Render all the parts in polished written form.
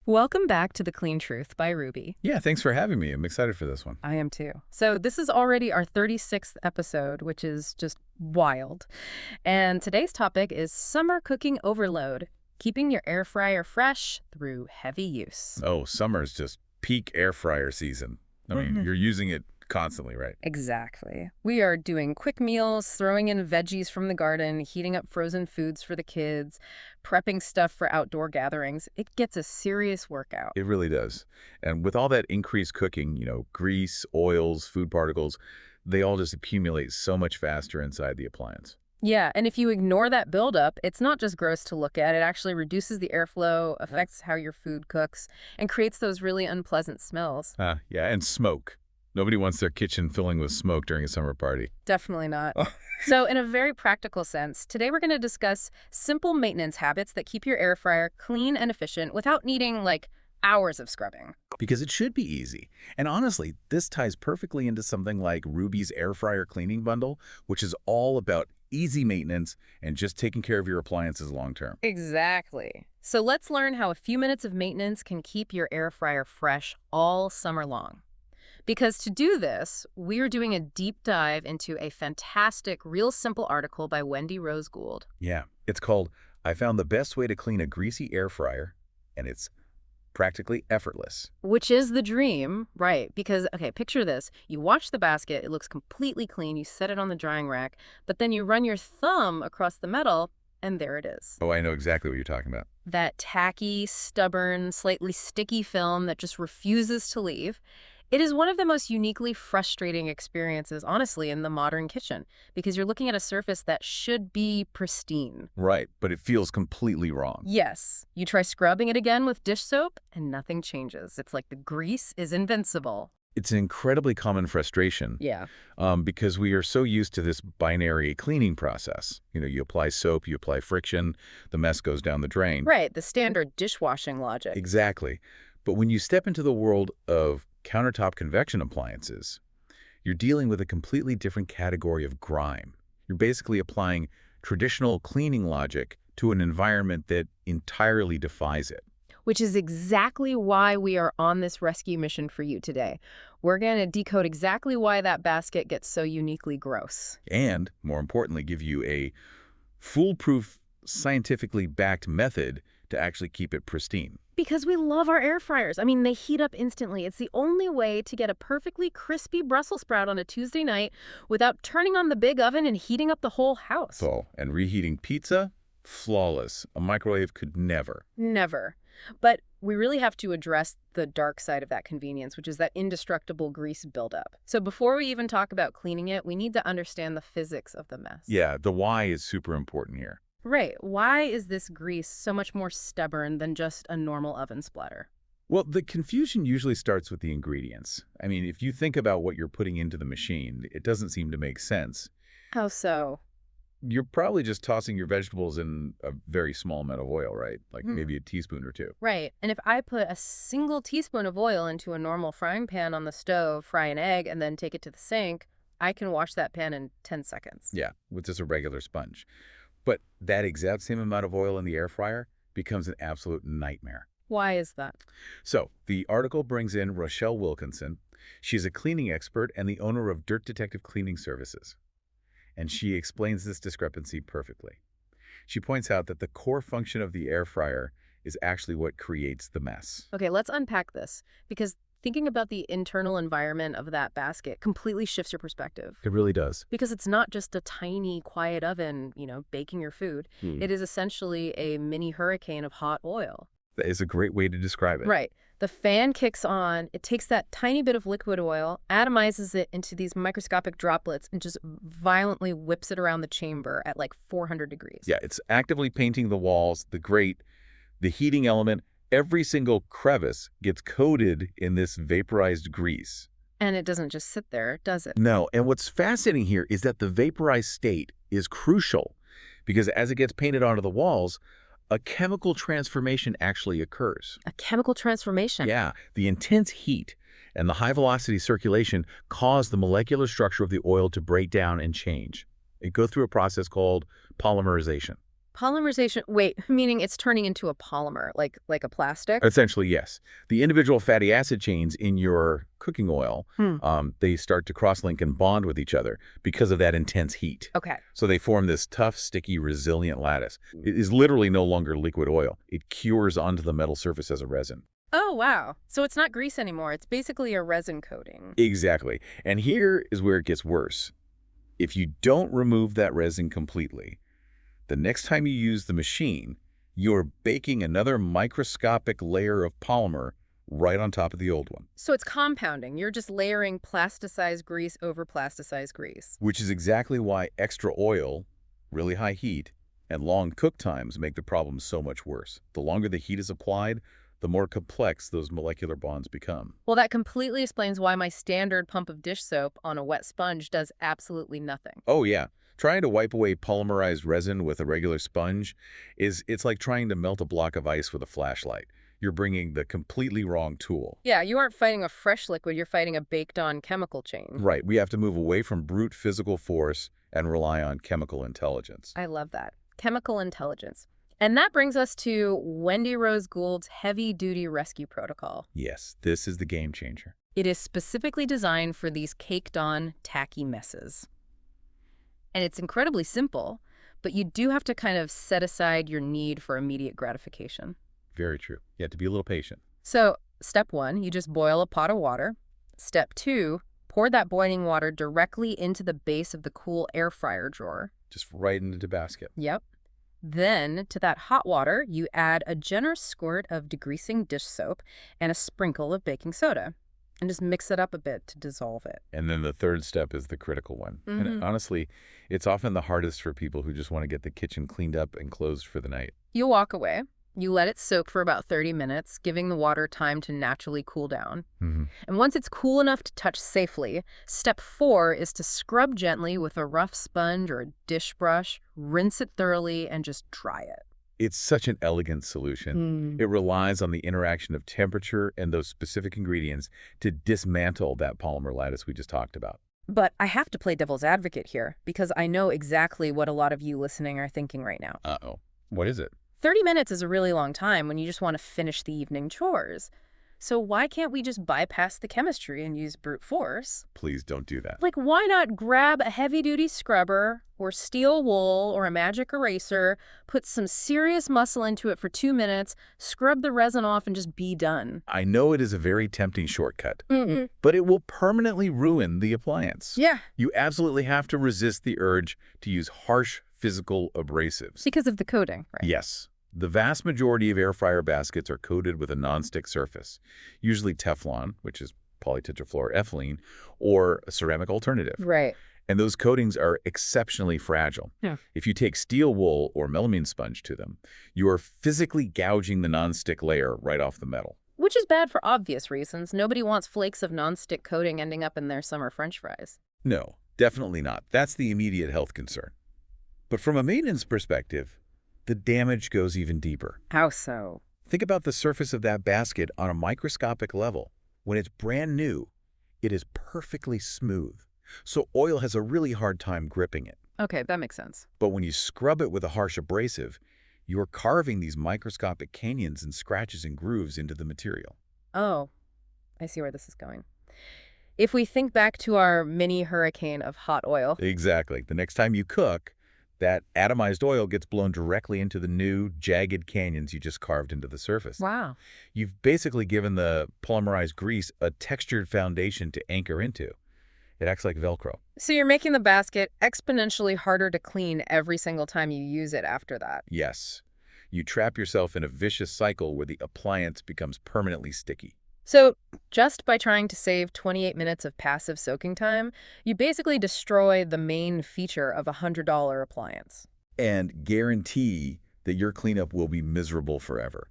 Welcome back to The Clean Truth by Ruby. Yeah, thanks for having me. I'm excited for this one. I am too. So this is already our 36th episode, which is just wild. And today's topic is summer cooking overload, keeping your air fryer fresh through heavy use. Oh, summer's just peak air fryer season. I mean, you're using it constantly, right? Exactly. We are doing quick meals, throwing in veggies from the garden, heating up frozen foods for the kids, prepping stuff for outdoor gatherings. It gets a serious workout. It really does. And with all that increased cooking, grease, oils, food particles, they all just accumulate so much faster inside the appliance. Yeah, and if you ignore that buildup, it's not just gross to look at. It actually reduces the airflow, affects how your food cooks, and creates those really unpleasant smells. Yeah, and smoke. Nobody wants their kitchen filling with smoke during a summer party. Definitely not. So in a very practical sense, today we're going to discuss simple maintenance habits that keep your air fryer clean and efficient without needing, hours of scrubbing. Because it should be easy. And honestly, this ties perfectly into something like Ruby's air fryer cleaning bundle, which is all about easy maintenance and just taking care of your appliances long term. Exactly. So let's learn how a few minutes of maintenance can keep your air fryer fresh all summer long. Because to do this, we're doing a deep dive into a fantastic, real simple article by Wendy Rose Gould. Yeah, it's called I Found the Best Way to Clean a Greasy Air Fryer, and it's practically effortless. Which is the dream, right? Because, okay, picture this. You wash the basket, it looks completely clean, you set it on the drying rack, but then you run your thumb across the metal, and there it is. Oh, I know exactly what you're talking about. That tacky, stubborn, slightly sticky film that just refuses to leave. It is one of the most uniquely frustrating experiences, honestly, in the modern kitchen, because you're looking at a surface that should be pristine. Right, but it feels completely wrong. Yes, you try scrubbing it again with dish soap, and nothing changes. It's like the grease is invincible. It's an incredibly common frustration. Yeah. Because we are so used to this binary cleaning process. You apply soap, you apply friction, the mess goes down the drain. Right, the standard dishwashing logic. Exactly. But when you step into the world of countertop convection appliances, you're dealing with a completely different category of grime. You're basically applying traditional cleaning logic to an environment that entirely defies it. Which is exactly why we are on this rescue mission for you today. We're going to decode exactly why that basket gets so uniquely gross. And, more importantly, give you a foolproof, scientifically backed method to actually keep it pristine. Because we love our air fryers. I mean, they heat up instantly. It's the only way to get a perfectly crispy Brussels sprout on a Tuesday night without turning on the big oven and heating up the whole house. And reheating pizza? Flawless. A microwave could never. Never. But we really have to address the dark side of that convenience, which is that indestructible grease buildup. So before we even talk about cleaning it, we need to understand the physics of the mess. Yeah, the why is super important here. Right. Why is this grease so much more stubborn than just a normal oven splatter? Well, the confusion usually starts with the ingredients. I mean, if you think about what you're putting into the machine, it doesn't seem to make sense. How so? You're probably just tossing your vegetables in a very small amount of oil, right? Like maybe a teaspoon or two. Right. And if I put a single teaspoon of oil into a normal frying pan on the stove, fry an egg, and then take it to the sink, I can wash that pan in 10 seconds. Yeah, with just a regular sponge. But that exact same amount of oil in the air fryer becomes an absolute nightmare. Why is that? So the article brings in Rochelle Wilkinson. She's a cleaning expert and the owner of Dirt Detective Cleaning Services. And she explains this discrepancy perfectly. She points out that the core function of the air fryer is actually what creates the mess. Okay, let's unpack this, because thinking about the internal environment of that basket completely shifts your perspective. It really does. Because it's not just a tiny, quiet oven, baking your food. It is essentially a mini hurricane of hot oil. That is a great way to describe it. Right. The fan kicks on, it takes that tiny bit of liquid oil, atomizes it into these microscopic droplets, and just violently whips it around the chamber at 400 degrees. Yeah, it's actively painting the walls, the grate, the heating element. Every single crevice gets coated in this vaporized grease. And it doesn't just sit there, does it? No, and what's fascinating here is that the vaporized state is crucial because as it gets painted onto the walls, a chemical transformation actually occurs. A chemical transformation? Yeah, the intense heat and the high-velocity circulation cause the molecular structure of the oil to break down and change. It goes through a process called polymerization. Polymerization, wait, meaning it's turning into a polymer, like a plastic? Essentially, yes. The individual fatty acid chains in your cooking oil, Hmm. they start to cross-link and bond with each other because of that intense heat. Okay. So they form this tough, sticky, resilient lattice. It is literally no longer liquid oil. It cures onto the metal surface as a resin. Oh, wow. So it's not grease anymore. It's basically a resin coating. Exactly. And here is where it gets worse. If you don't remove that resin completely, the next time you use the machine, you're baking another microscopic layer of polymer right on top of the old one, So it's compounding. You're just layering plasticized grease over plasticized grease. which is exactly why extra oil, really high heat, and long cook times make the problem so much worse. The longer the heat is applied, the more complex those molecular bonds become. Well, that completely explains why my standard pump of dish soap on a wet sponge does absolutely nothing. Oh yeah, trying to wipe away polymerized resin with a regular sponge it's like trying to melt a block of ice with a flashlight. You're bringing the completely wrong tool. Yeah, you aren't fighting a fresh liquid, you're fighting a baked-on chemical chain. Right, we have to move away from brute physical force and rely on chemical intelligence. I love that. Chemical intelligence. And that brings us to Wendy Rose Gould's heavy-duty rescue protocol. Yes, this is the game changer. It is specifically designed for these caked-on, tacky messes. And it's incredibly simple, but you do have to kind of set aside your need for immediate gratification. Very true. You have to be a little patient. So, step 1, you just boil a pot of water. Step 2, pour that boiling water directly into the base of the cool air fryer drawer. Just right into the basket. Yep. Then, to that hot water, you add a generous squirt of degreasing dish soap and a sprinkle of baking soda. And just mix it up a bit to dissolve it. And then the third step is the critical one. And honestly, it's often the hardest for people who just want to get the kitchen cleaned up and closed for the night. You walk away. You let it soak for about 30 minutes, giving the water time to naturally cool down. And once it's cool enough to touch safely, step 4 is to scrub gently with a rough sponge or a dish brush, rinse it thoroughly, and just dry it. It's such an elegant solution. It relies on the interaction of temperature and those specific ingredients to dismantle that polymer lattice we just talked about. But I have to play devil's advocate here, because I know exactly what a lot of you listening are thinking right now. Uh-oh. What is it? 30 minutes is a really long time when you just want to finish the evening chores. So why can't we just bypass the chemistry and use brute force? Please don't do that. Like, why not grab a heavy-duty scrubber or steel wool or a magic eraser, put some serious muscle into it for 2 minutes, scrub the resin off, and just be done? I know it is a very tempting shortcut, but it will permanently ruin the appliance. Yeah. You absolutely have to resist the urge to use harsh physical abrasives. Because of the coating, right? Yes. The vast majority of air fryer baskets are coated with a nonstick surface, usually Teflon, which is polytetrafluoroethylene, or a ceramic alternative. Right. And those coatings are exceptionally fragile. Yeah. If you take steel wool or melamine sponge to them, you are physically gouging the nonstick layer right off the metal. Which is bad for obvious reasons. Nobody wants flakes of nonstick coating ending up in their summer French fries. No, definitely not. That's the immediate health concern. But from a maintenance perspective, the damage goes even deeper. How so? Think about the surface of that basket on a microscopic level. When it's brand new, it is perfectly smooth, so oil has a really hard time gripping it. Okay, that makes sense. But when you scrub it with a harsh abrasive, you're carving these microscopic canyons and scratches and grooves into the material. Oh, I see where this is going. If we think back to our mini hurricane of hot oil. Exactly. The next time you cook, that atomized oil gets blown directly into the new, jagged canyons you just carved into the surface. Wow. You've basically given the polymerized grease a textured foundation to anchor into. It acts like Velcro. So you're making the basket exponentially harder to clean every single time you use it after that. Yes. You trap yourself in a vicious cycle where the appliance becomes permanently sticky. So just by trying to save 28 minutes of passive soaking time, you basically destroy the main feature of a $100 appliance. And guarantee that your cleanup will be miserable forever.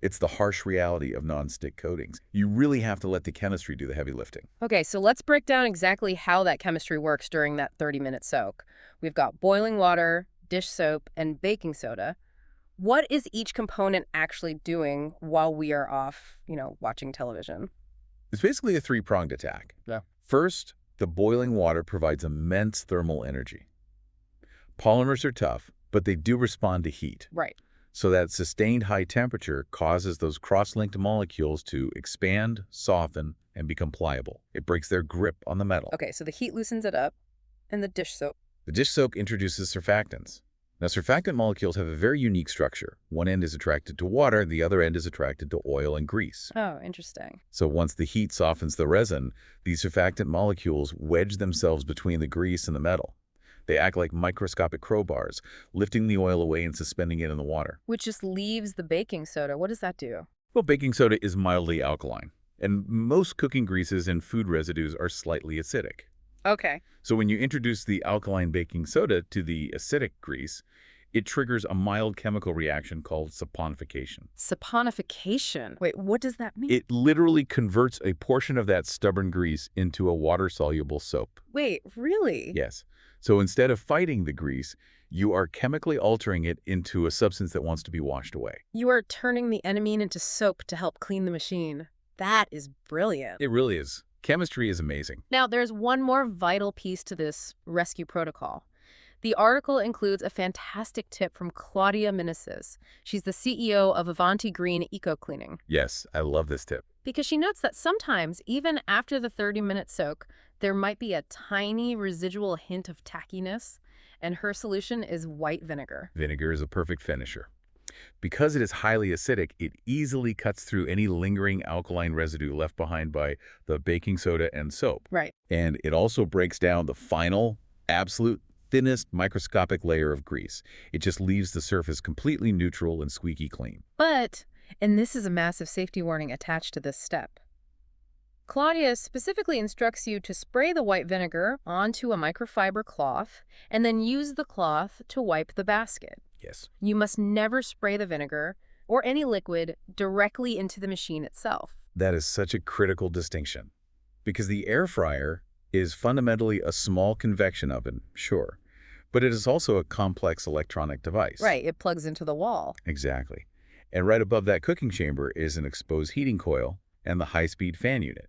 It's the harsh reality of nonstick coatings. You really have to let the chemistry do the heavy lifting. Okay, so let's break down exactly how that chemistry works during that 30-minute soak. We've got boiling water, dish soap, and baking soda. What is each component actually doing while we are off, watching television? It's basically a three-pronged attack. Yeah. First, the boiling water provides immense thermal energy. Polymers are tough, but they do respond to heat. Right. So that sustained high temperature causes those cross-linked molecules to expand, soften, and become pliable. It breaks their grip on the metal. Okay, so the heat loosens it up, and the dish soap. The dish soap introduces surfactants. Now, surfactant molecules have a very unique structure. One end is attracted to water, the other end is attracted to oil and grease. Oh, interesting. So once the heat softens the resin, these surfactant molecules wedge themselves between the grease and the metal. They act like microscopic crowbars, lifting the oil away and suspending it in the water. Which just leaves the baking soda. What does that do? Well, baking soda is mildly alkaline, and most cooking greases and food residues are slightly acidic. Okay. So when you introduce the alkaline baking soda to the acidic grease, it triggers a mild chemical reaction called saponification. Saponification. Wait, what does that mean? It literally converts a portion of that stubborn grease into a water-soluble soap. Wait, really? Yes. So instead of fighting the grease, you are chemically altering it into a substance that wants to be washed away. You are turning the enamine into soap to help clean the machine. That is brilliant. It really is. Chemistry is amazing. Now, there's one more vital piece to this rescue protocol. The article includes a fantastic tip from Claudia Meneses. She's the CEO of Avanti Green Eco Cleaning. Yes, I love this tip. Because she notes that sometimes, even after the 30-minute soak, there might be a tiny residual hint of tackiness, and her solution is white vinegar. Vinegar is a perfect finisher. Because it is highly acidic, it easily cuts through any lingering alkaline residue left behind by the baking soda and soap. Right. And it also breaks down the final, absolute thinnest microscopic layer of grease. It just leaves the surface completely neutral and squeaky clean. But, and this is a massive safety warning attached to this step, Claudia specifically instructs you to spray the white vinegar onto a microfiber cloth and then use the cloth to wipe the basket. Yes. You must never spray the vinegar or any liquid directly into the machine itself. That is such a critical distinction. Because the air fryer is fundamentally a small convection oven, sure, but it is also a complex electronic device. Right, it plugs into the wall. Exactly. And right above that cooking chamber is an exposed heating coil and the high-speed fan unit.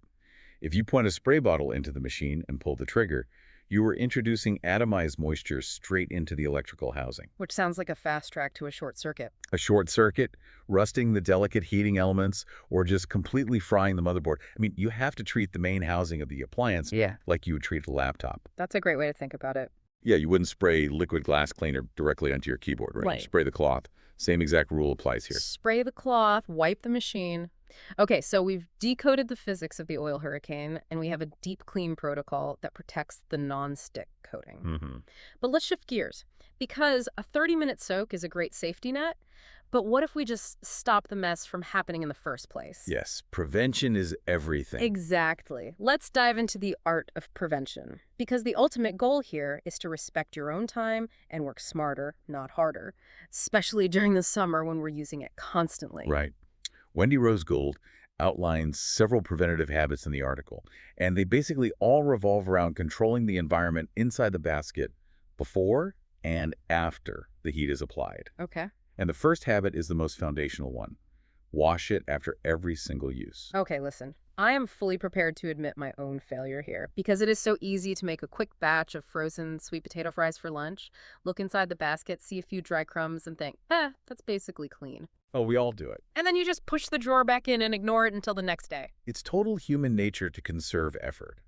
If you point a spray bottle into the machine and pull the trigger, you are introducing atomized moisture straight into the electrical housing. Which sounds like a fast track to a short circuit. A short circuit, rusting the delicate heating elements, or just completely frying the motherboard. I mean, you have to treat the main housing of the appliance like you would treat a laptop. That's a great way to think about it. Yeah, you wouldn't spray liquid glass cleaner directly onto your keyboard, right? Right. Spray the cloth. Same exact rule applies here. Spray the cloth, wipe the machine. Okay, so we've decoded the physics of the oil hurricane, and we have a deep clean protocol that protects the non-stick coating. But let's shift gears, because a 30-minute soak is a great safety net, but what if we just stop the mess from happening in the first place? Yes, prevention is everything. Exactly. Let's dive into the art of prevention, because the ultimate goal here is to respect your own time and work smarter, not harder, especially during the summer when we're using it constantly. Right. Wendy Rose Gould outlines several preventative habits in the article, and they basically all revolve around controlling the environment inside the basket before and after the heat is applied. Okay. And the first habit is the most foundational one. Wash it after every single use. Okay, listen. I am fully prepared to admit my own failure here, because it is so easy to make a quick batch of frozen sweet potato fries for lunch, look inside the basket, see a few dry crumbs, and think, that's basically clean. Oh, we all do it. And then you just push the drawer back in and ignore it until the next day. It's total human nature to conserve effort.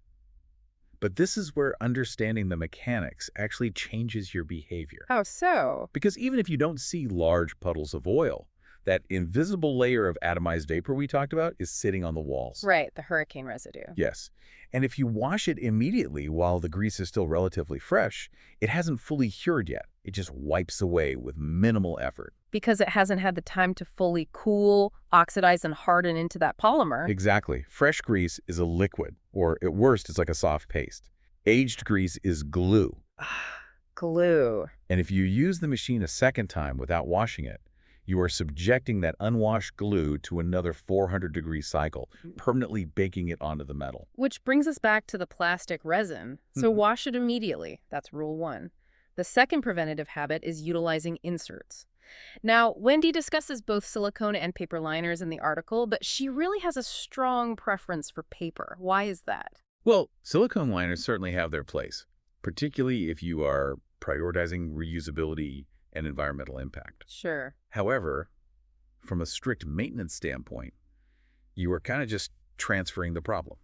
But this is where understanding the mechanics actually changes your behavior. How so? Because even if you don't see large puddles of oil, that invisible layer of atomized vapor we talked about is sitting on the walls. Right, the hurricane residue. Yes. And if you wash it immediately while the grease is still relatively fresh, it hasn't fully cured yet. It just wipes away with minimal effort. Because it hasn't had the time to fully cool, oxidize, and harden into that polymer. Exactly. Fresh grease is a liquid, or at worst, it's like a soft paste. Aged grease is glue. Glue. And if you use the machine a second time without washing it, you are subjecting that unwashed glue to another 400-degree cycle, permanently baking it onto the metal. Which brings us back to the plastic resin. So wash it immediately. That's rule 1. The second preventative habit is utilizing inserts. Now, Wendy discusses both silicone and paper liners in the article, but she really has a strong preference for paper. Why is that? Well, silicone liners certainly have their place, particularly if you are prioritizing reusability and environmental impact. Sure. However, from a strict maintenance standpoint, you are kind of just transferring the problem.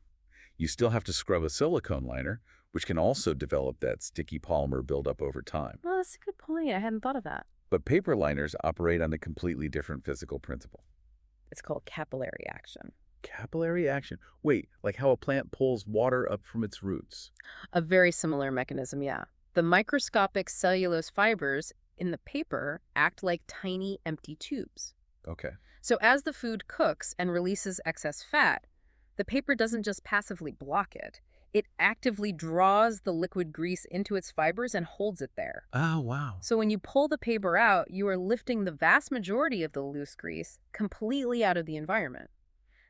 You still have to scrub a silicone liner, which can also develop that sticky polymer buildup over time. Well, that's a good point. I hadn't thought of that. But paper liners operate on a completely different physical principle. It's called capillary action. Capillary action. Wait, like how a plant pulls water up from its roots. A very similar mechanism, yeah. The microscopic cellulose fibers in the paper act like tiny empty tubes. Okay. So as the food cooks and releases excess fat, the paper doesn't just passively block it. It actively draws the liquid grease into its fibers and holds it there. Oh, wow. So when you pull the paper out, you are lifting the vast majority of the loose grease completely out of the environment.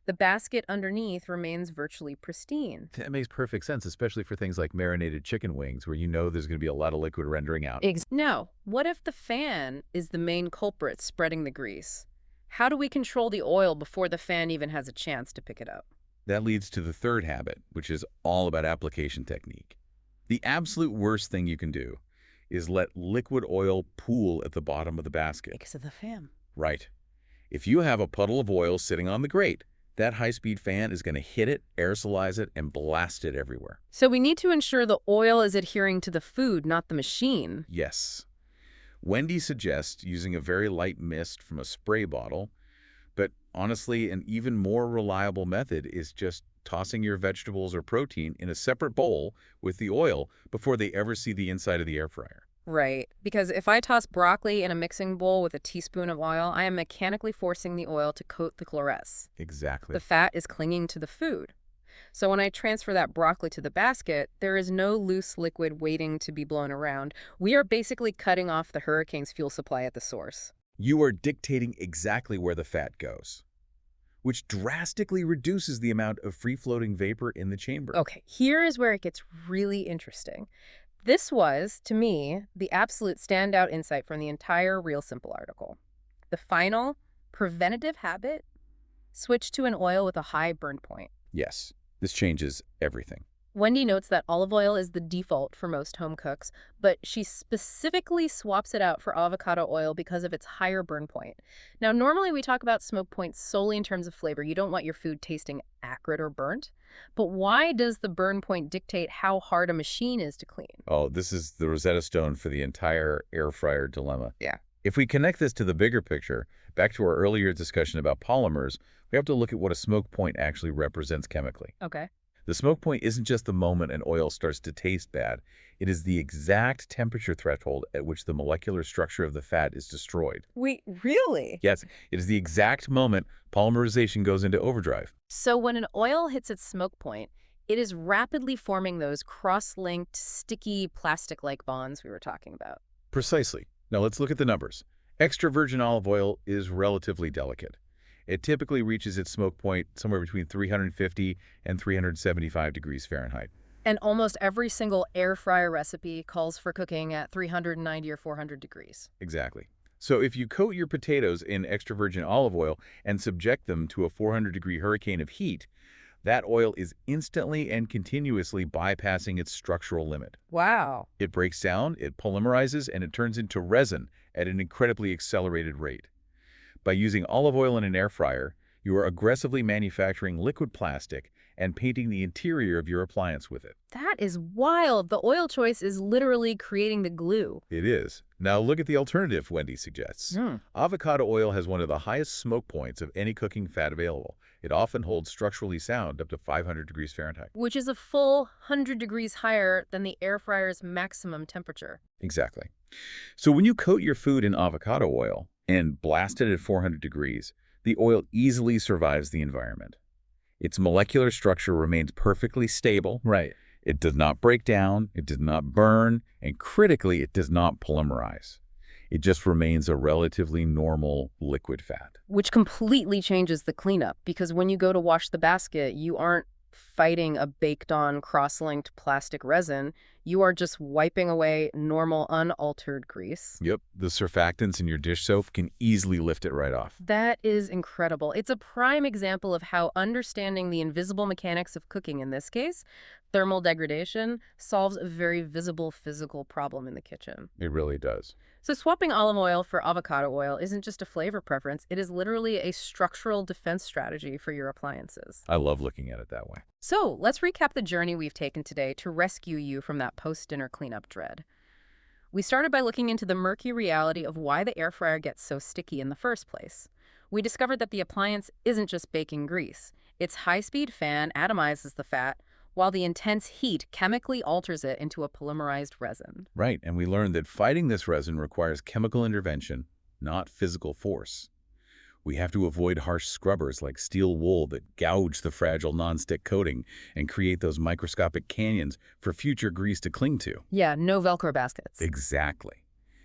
The basket underneath remains virtually pristine. That makes perfect sense, especially for things like marinated chicken wings, where you know there's going to be a lot of liquid rendering out. Now, what if the fan is the main culprit spreading the grease? How do we control the oil before the fan even has a chance to pick it up? That leads to the third habit, which is all about application technique. The absolute worst thing you can do is let liquid oil pool at the bottom of the basket. Because of the fan. Right. If you have a puddle of oil sitting on the grate, that high-speed fan is going to hit it, aerosolize it, and blast it everywhere. So we need to ensure the oil is adhering to the food, not the machine. Yes. Wendy suggests using a very light mist from a spray bottle, but honestly, an even more reliable method is just tossing your vegetables or protein in a separate bowl with the oil before they ever see the inside of the air fryer. Right, because if I toss broccoli in a mixing bowl with a teaspoon of oil, I am mechanically forcing the oil to coat the claresse. Exactly. The fat is clinging to the food. So when I transfer that broccoli to the basket, there is no loose liquid waiting to be blown around. We are basically cutting off the hurricane's fuel supply at the source. You are dictating exactly where the fat goes, which drastically reduces the amount of free-floating vapor in the chamber. Okay, here is where it gets really interesting. This was, to me, the absolute standout insight from the entire Real Simple article. The final, preventative habit, switch to an oil with a high burn point. Yes, this changes everything. Wendy notes that olive oil is the default for most home cooks, but she specifically swaps it out for avocado oil because of its higher burn point. Now, normally we talk about smoke points solely in terms of flavor. You don't want your food tasting acrid or burnt. But why does the burn point dictate how hard a machine is to clean? Oh, this is the Rosetta Stone for the entire air fryer dilemma. Yeah. If we connect this to the bigger picture, back to our earlier discussion about polymers, we have to look at what a smoke point actually represents chemically. Okay. The smoke point isn't just the moment an oil starts to taste bad. It is the exact temperature threshold at which the molecular structure of the fat is destroyed. Wait, really? Yes, it is the exact moment polymerization goes into overdrive. So when an oil hits its smoke point, it is rapidly forming those cross-linked, sticky, plastic-like bonds we were talking about. Precisely. Now let's look at the numbers. Extra virgin olive oil is relatively delicate. It typically reaches its smoke point somewhere between 350 and 375 degrees Fahrenheit. And almost every single air fryer recipe calls for cooking at 390 or 400 degrees. Exactly. So if you coat your potatoes in extra virgin olive oil and subject them to a 400-degree hurricane of heat, that oil is instantly and continuously bypassing its structural limit. Wow. It breaks down, it polymerizes, and it turns into resin at an incredibly accelerated rate. By using olive oil in an air fryer, you are aggressively manufacturing liquid plastic and painting the interior of your appliance with it. That is wild. The oil choice is literally creating the glue. It is. Now look at the alternative Wendy suggests. Avocado oil has one of the highest smoke points of any cooking fat available. It often holds structurally sound up to 500 degrees Fahrenheit. Which is a full 100 degrees higher than the air fryer's maximum temperature. Exactly. So when you coat your food in avocado oil and blast it at 400 degrees, the oil easily survives the environment. Its molecular structure remains perfectly stable. Right. It does not break down, it does not burn, and critically, it does not polymerize. It just remains a relatively normal liquid fat. Which completely changes the cleanup, because when you go to wash the basket, you aren't fighting a baked-on cross-linked plastic resin. You are just wiping away normal, unaltered grease. Yep, the surfactants in your dish soap can easily lift it right off. That is incredible. It's a prime example of how understanding the invisible mechanics of cooking, in this case, thermal degradation, solves a very visible physical problem in the kitchen. It really does. So swapping olive oil for avocado oil isn't just a flavor preference, it is literally a structural defense strategy for your appliances. I love looking at it that way. So let's recap the journey we've taken today to rescue you from that post-dinner cleanup dread. We started by looking into the murky reality of why the air fryer gets so sticky in the first place. We discovered that the appliance isn't just baking grease. Its high-speed fan atomizes the fat, while the intense heat chemically alters it into a polymerized resin. Right, and we learned that fighting this resin requires chemical intervention, not physical force. We have to avoid harsh scrubbers like steel wool that gouge the fragile nonstick coating and create those microscopic canyons for future grease to cling to. Yeah, no Velcro baskets. Exactly.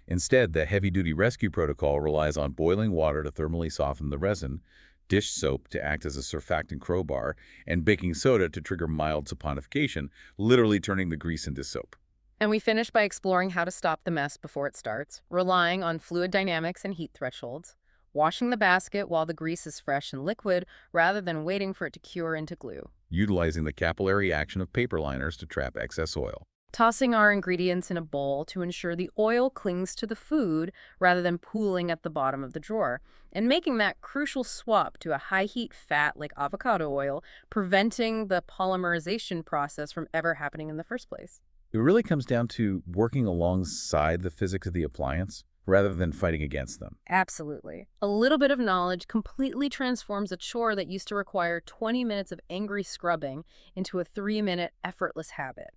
Instead, the heavy-duty rescue protocol relies on boiling water to thermally soften the resin, dish soap to act as a surfactant crowbar, and baking soda to trigger mild saponification, literally turning the grease into soap. And we finished by exploring how to stop the mess before it starts, relying on fluid dynamics and heat thresholds, washing the basket while the grease is fresh and liquid rather than waiting for it to cure into glue, Utilizing the capillary action of paper liners to trap excess oil. tossing our ingredients in a bowl to ensure the oil clings to the food rather than pooling at the bottom of the drawer, and making that crucial swap to a high-heat fat like avocado oil, preventing the polymerization process from ever happening in the first place. It really comes down to working alongside the physics of the appliance rather than fighting against them. Absolutely. A little bit of knowledge completely transforms a chore that used to require 20 minutes of angry scrubbing into a 3-minute effortless habit.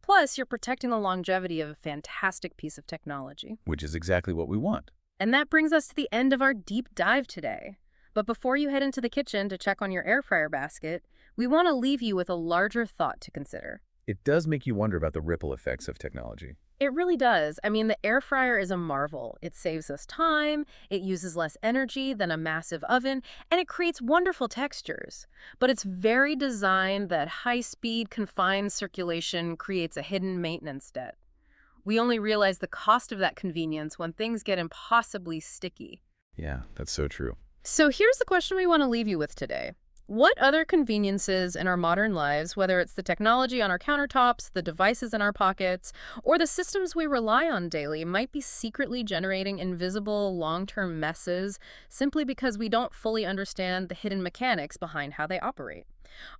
Plus, you're protecting the longevity of a fantastic piece of technology. Which is exactly what we want. And that brings us to the end of our deep dive today. But before you head into the kitchen to check on your air fryer basket, we want to leave you with a larger thought to consider. It does make you wonder about the ripple effects of technology. It really does. I mean, the air fryer is a marvel. It saves us time, it uses less energy than a massive oven, and it creates wonderful textures. But its very design, that high-speed, confined circulation, creates a hidden maintenance debt. We only realize the cost of that convenience when things get impossibly sticky. Yeah, that's so true. So here's the question we want to leave you with today. What other conveniences in our modern lives, whether it's the technology on our countertops, the devices in our pockets, or the systems we rely on daily, might be secretly generating invisible long-term messes simply because we don't fully understand the hidden mechanics behind how they operate?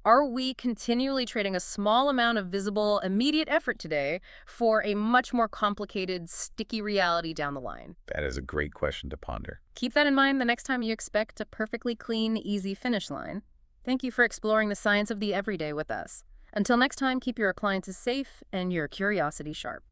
Are we continually trading a small amount of visible, immediate effort today for a much more complicated, sticky reality down the line? That is a great question to ponder. Keep that in mind the next time you expect a perfectly clean, easy finish line. Thank you for exploring the science of the everyday with us. Until next time, keep your appliances safe and your curiosity sharp.